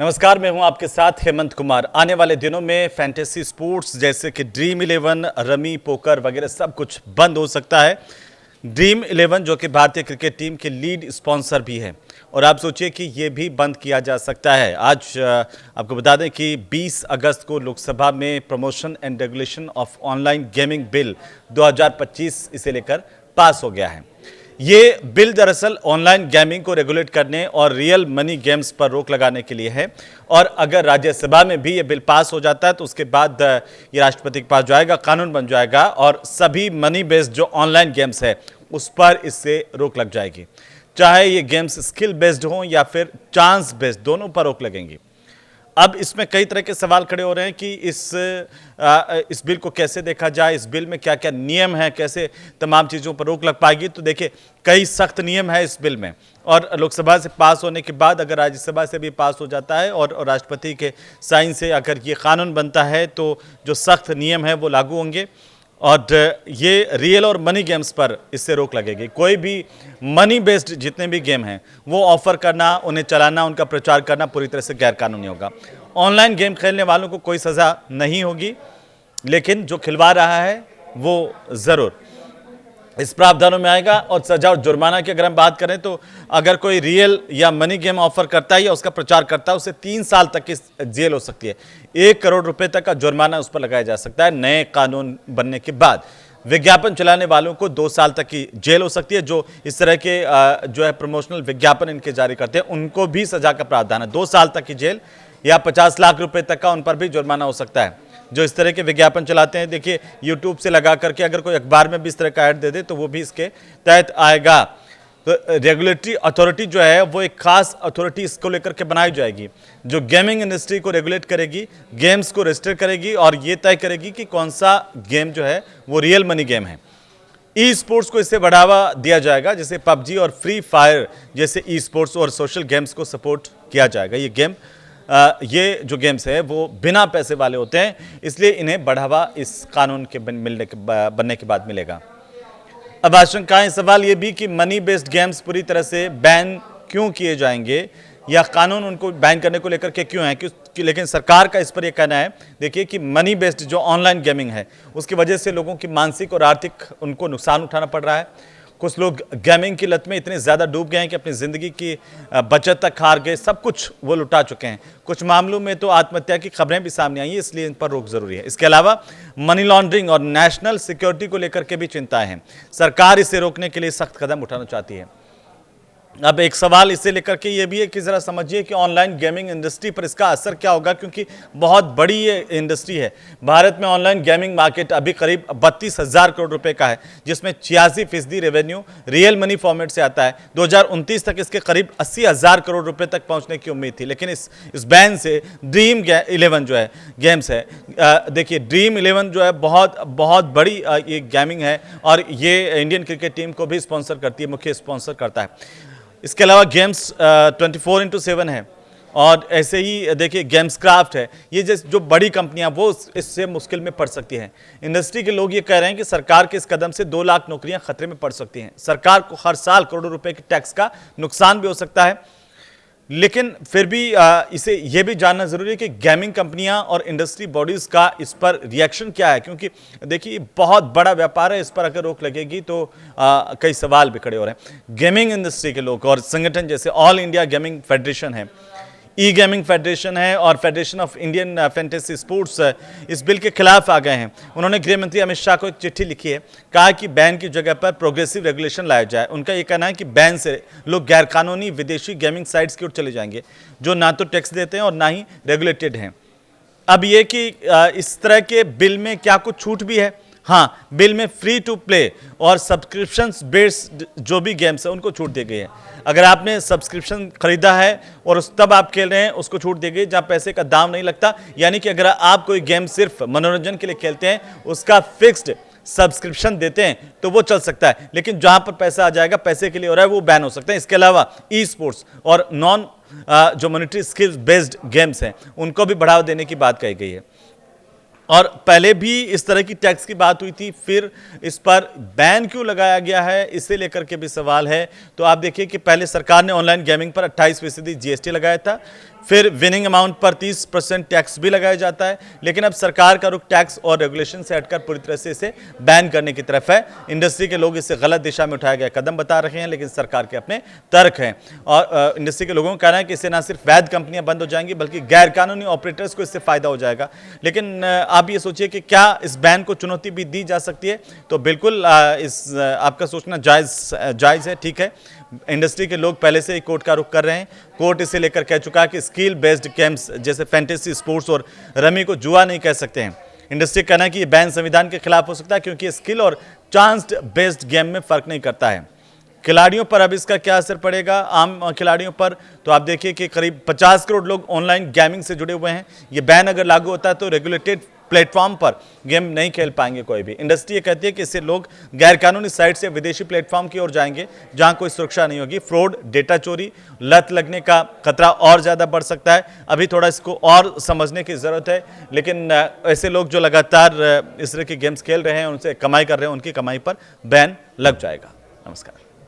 नमस्कार, मैं हूं आपके साथ हेमंत कुमार। आने वाले दिनों में फैंटेसी स्पोर्ट्स जैसे कि ड्रीम 11, रमी, पोकर वगैरह सब कुछ बंद हो सकता है। ड्रीम 11 जो कि भारतीय क्रिकेट टीम के लीड स्पॉन्सर भी है और आप सोचिए कि ये भी बंद किया जा सकता है। आज आपको बता दें कि 20 अगस्त को लोकसभा में promotion and regulation of online gaming bill 2025 इसे लेकर पास हो गया है। ये बिल दरअसल ऑनलाइन गेमिंग को रेगुलेट करने और रियल मनी गेम्स पर रोक लगाने के लिए है और अगर राज्यसभा में भी ये बिल पास हो जाता है तो उसके बाद ये राष्ट्रपति के पास जाएगा, कानून बन जाएगा और सभी मनी बेस्ड जो ऑनलाइन गेम्स है उस पर इससे रोक लग जाएगी। चाहे ये गेम्स स्किल बेस्ड हों या फिर चांस बेस्ड, दोनों पर रोक लगेंगी। अब इसमें कई तरह के सवाल खड़े हो रहे हैं कि इस बिल को कैसे देखा जाए, इस बिल में क्या क्या नियम हैं, कैसे तमाम चीज़ों पर रोक लग पाएगी। तो देखिए, कई सख्त नियम है इस बिल में और लोकसभा से पास होने के बाद अगर राज्यसभा से भी पास हो जाता है और राष्ट्रपति के साइन से अगर ये कानून बनता है तो जो सख्त नियम है वो लागू होंगे और ये रियल और मनी गेम्स पर इससे रोक लगेगी। कोई भी मनी बेस्ड जितने भी गेम हैं वो ऑफर करना, उन्हें चलाना, उनका प्रचार करना पूरी तरह से गैरकानूनी होगा। ऑनलाइन गेम खेलने वालों को कोई सज़ा नहीं होगी, लेकिन जो खिलवा रहा है वो ज़रूर इस प्रावधानों में आएगा। और सजा और जुर्माना की अगर हम बात करें तो अगर कोई रियल या मनी गेम ऑफर करता है या उसका प्रचार करता है उसे 3 साल तक की जेल हो सकती है। 1 करोड़ रुपए तक का जुर्माना उस पर लगाया जा सकता है। नए कानून बनने के बाद विज्ञापन चलाने वालों को 2 साल तक की जेल हो सकती है। जो इस तरह के जो है प्रमोशनल विज्ञापन इनके जारी करते हैं उनको भी सजा का प्रावधान है। 2 साल तक की जेल या 50 लाख रुपए तक का उन पर भी जुर्माना हो सकता है। जो इस तरह के विज्ञापन चलाते हैं, देखिए यूट्यूब से लगा करके अगर कोई अखबार में भी इस तरह का ऐड दे दे तो वो भी इसके तहत आएगा। तो रेगुलेटरी अथॉरिटी जो है वो एक खास अथॉरिटी इसको लेकर के बनाई जाएगी जो गेमिंग इंडस्ट्री को रेगुलेट करेगी, गेम्स को रजिस्टर करेगी और ये तय करेगी कि कौन सा गेम जो है वो रियल मनी गेम है। ई स्पोर्ट्स को इससे बढ़ावा दिया जाएगा, जैसे पबजी और फ्री फायर जैसे ई स्पोर्ट्स और सोशल गेम्स को सपोर्ट किया जाएगा। ये जो गेम्स है वो बिना पैसे वाले होते हैं, इसलिए इन्हें बढ़ावा इस कानून के बनने के बाद मिलेगा। अब आशंकाएं, सवाल ये भी कि मनी बेस्ड गेम्स पूरी तरह से बैन क्यों किए जाएंगे या कानून उनको बैन करने को लेकर के क्यों है लेकिन सरकार का इस पर यह कहना है, देखिए कि मनी बेस्ड जो ऑनलाइन गेमिंग है उसकी वजह से लोगों की मानसिक और आर्थिक उनको नुकसान उठाना पड़ रहा है। कुछ लोग गेमिंग की लत में इतने ज़्यादा डूब गए हैं कि अपनी ज़िंदगी की बचत तक हार गए, सब कुछ वो लुटा चुके हैं। कुछ मामलों में तो आत्महत्या की खबरें भी सामने आई हैं, इसलिए इन पर रोक जरूरी है। इसके अलावा मनी लॉन्ड्रिंग और नेशनल सिक्योरिटी को लेकर के भी चिंताएं हैं। सरकार इसे रोकने के लिए सख्त कदम उठाना चाहती है। अब एक सवाल इसे लेकर के ये भी है कि ज़रा समझिए कि ऑनलाइन गेमिंग इंडस्ट्री पर इसका असर क्या होगा, क्योंकि बहुत बड़ी ये इंडस्ट्री है। भारत में ऑनलाइन गेमिंग मार्केट अभी करीब 32,000 करोड़ रुपए का है, जिसमें 86% रेवेन्यू रियल मनी फॉर्मेट से आता है। 2029 तक इसके करीब 80,000 करोड़ रुपए तक पहुंचने की उम्मीद थी, लेकिन इस बैन से ड्रीम 11 जो है गेम्स है, देखिए ड्रीम 11 जो है बहुत बड़ी ये गेमिंग है और ये इंडियन क्रिकेट टीम को भी स्पॉन्सर करती है, मुख्य स्पॉन्सर करता है। इसके अलावा गेम्स 24/7 है और ऐसे ही देखिए गेम्स क्राफ्ट है। ये जो बड़ी कंपनियां वो इससे मुश्किल में पड़ सकती हैं। इंडस्ट्री के लोग ये कह रहे हैं कि सरकार के इस कदम से 2 लाख नौकरियां खतरे में पड़ सकती हैं। सरकार को हर साल करोड़ों रुपए के टैक्स का नुकसान भी हो सकता है, लेकिन फिर भी इसे ये भी जानना जरूरी है कि गेमिंग कंपनियां और इंडस्ट्री बॉडीज का इस पर रिएक्शन क्या है, क्योंकि देखिए बहुत बड़ा व्यापार है। इस पर अगर रोक लगेगी तो कई सवाल भी खड़े हो रहे हैं। गेमिंग इंडस्ट्री के लोग और संगठन जैसे ऑल इंडिया गेमिंग फेडरेशन है, ई गेमिंग फेडरेशन है और federation of Indian fantasy sports इस बिल के खिलाफ आ गए हैं। उन्होंने गृह मंत्री अमित शाह को एक चिट्ठी लिखी है, कहा कि बैन की जगह पर प्रोग्रेसिव रेगुलेशन लाया जाए। उनका यह कहना है कि बैन से लोग गैरकानूनी विदेशी गेमिंग साइट्स की ओर चले जाएंगे जो ना तो टैक्स देते हैं और ना ही रेगुलेटेड हैं। अब ये कि इस तरह के बिल में क्या कुछ छूट भी है? हाँ, बिल में फ्री टू प्ले और सब्सक्रिप्शन बेस्ड जो भी गेम्स है उनको छूट दी गई है। अगर आपने सब्सक्रिप्शन खरीदा है और तब आप खेल रहे हैं, उसको छूट दी गई, जहां पैसे का दाम नहीं लगता। यानी कि अगर आप कोई गेम सिर्फ मनोरंजन के लिए खेलते हैं, उसका फिक्स्ड सब्सक्रिप्शन देते हैं तो वो चल सकता है, लेकिन जहां पर पैसा आ जाएगा, पैसे के लिए हो रहा है, वो बैन हो सकता है। इसके अलावा ई स्पोर्ट्स और नॉन जो मॉनेटरी स्किल्स बेस्ड गेम्स हैं उनको भी बढ़ावा देने की बात कही गई है। और पहले भी इस तरह की टैक्स की बात हुई थी, फिर इस पर बैन क्यों लगाया गया है इसे लेकर के भी सवाल है। तो आप देखिए कि पहले सरकार ने ऑनलाइन गेमिंग पर 28% जीएसटी लगाया था, फिर विनिंग अमाउंट पर 30% टैक्स भी लगाया जाता है। लेकिन अब सरकार का रुख टैक्स और रेगुलेशन से हटकर पूरी तरह से इसे बैन करने की तरफ है। इंडस्ट्री के लोग इसे गलत दिशा में उठाया गया कदम बता रहे हैं, लेकिन सरकार के अपने तर्क हैं। और इंडस्ट्री के लोगों का कहना है कि इससे न सिर्फ वैध कंपनियां बंद हो जाएंगी, बल्कि गैर कानूनी ऑपरेटर्स को इससे फायदा हो जाएगा। लेकिन आप ये सोचिए कि क्या इस बैन को चुनौती भी दी जा सकती है? तो बिल्कुल आपका सोचना जायज़ है, ठीक है। इंडस्ट्री के लोग पहले से ही कोर्ट का रुख कर रहे हैं। कोर्ट इसे लेकर कह चुका है कि स्किल बेस्ड गेम्स जैसे फैंटेसी स्पोर्ट्स और रमी को जुआ नहीं कह सकते हैं। इंडस्ट्री का कहना है कि ये बैन संविधान के खिलाफ हो सकता है, क्योंकि स्किल और चांस बेस्ड गेम में फर्क नहीं करता है। खिलाड़ियों पर अब इसका क्या असर पड़ेगा, आम खिलाड़ियों पर? तो आप देखिए कि करीब 50 करोड़ लोग ऑनलाइन गेमिंग से जुड़े हुए हैं। ये बैन अगर लागू होता है तो रेगुलेटेड प्लेटफॉर्म पर गेम नहीं खेल पाएंगे कोई भी। इंडस्ट्री ये कहती है कि इससे लोग गैरकानूनी साइट से विदेशी प्लेटफॉर्म की ओर जाएंगे, जहां कोई सुरक्षा नहीं होगी। फ्रॉड, डेटा चोरी, लत लगने का खतरा और ज़्यादा बढ़ सकता है। अभी थोड़ा इसको और समझने की ज़रूरत है। लेकिन ऐसे लोग जो लगातार इस तरह के गेम्स खेल रहे हैं, उनसे कमाई कर रहे हैं, उनकी कमाई पर बैन लग जाएगा। नमस्कार।